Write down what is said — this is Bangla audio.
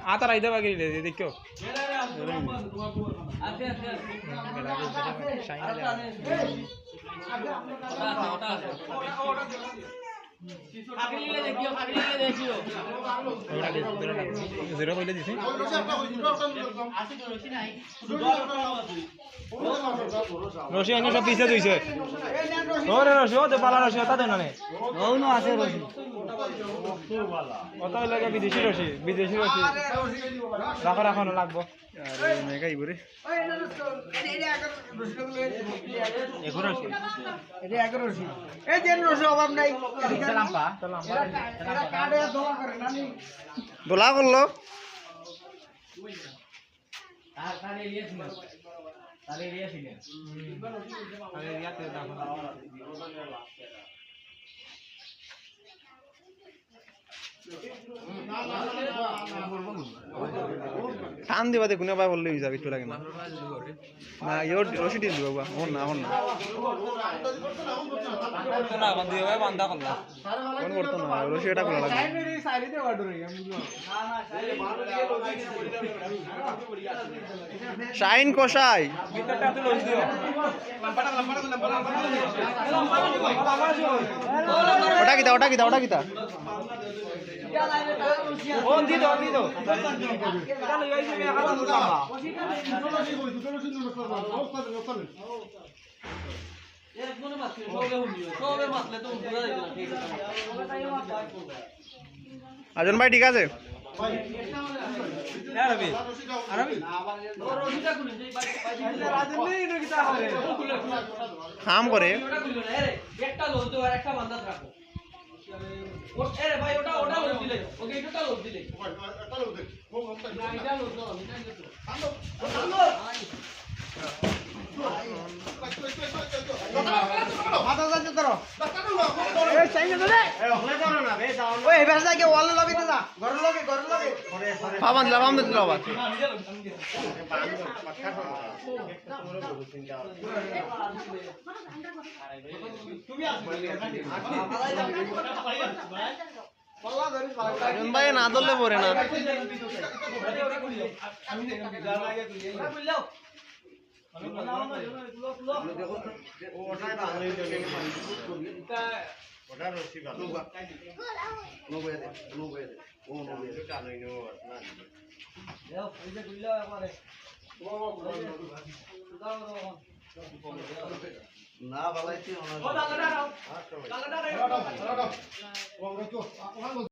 आता राहते बाकी देखो জিরো কইলে দিছি রশি অন্য সব পিছে দিছে ওরে রশি ও তো পালা রশি ওটা দেন না ওনো আছে রশি কত লাগে বিদেশি রশি রাখো রাখো না লাগবো আরে মেগা ইবরে এখন রশি এটা 11 রশি এই দেন রশি অভাব নাই লাম্পা এটা কাটে দোয়া করে না দোলা করলো আর কাটে লিয়েছিল তারে লিয়েছিল তারে লিয়াতে দেখো টান দিবা দেখুন ভাই বললে যাবে একটু লাগে না না ইয়োর রশি দিয়ে দিব ওর না বান্ধা করলাম কোন করতো না রশি এটা খোলা লাগবে শাইন কোশাই ওটা কিতা ও দিদো এটা লই আইছি মে হাত লম্বা এর কোন মাছ সবে মাছলে তো পুরো দিল ঠিক আছে আজন ভাই ঠিক আছে আরবি রশিটা খুলে যাই রাজন নেই এটা কিতা হবে কাম করে একটা লোক তো আর একটা বান্ধা রাখো এরে ভাই ওটা লোক দিলে ওকে এটা লোক দিলে এটা লোক দে ও না এটা লোক দাও এটা তো থামো মাথা যাচ্ছে ধরো এই চাইছে তো রে হলে করো না বে যাও ওই এবার যাকে ওয়ালে লবিতে যা ঘর লগে পাবান লাগাম দিতে বাবা তুমি আসবে ভাই না ধরলে পড়ে না না বালাইছি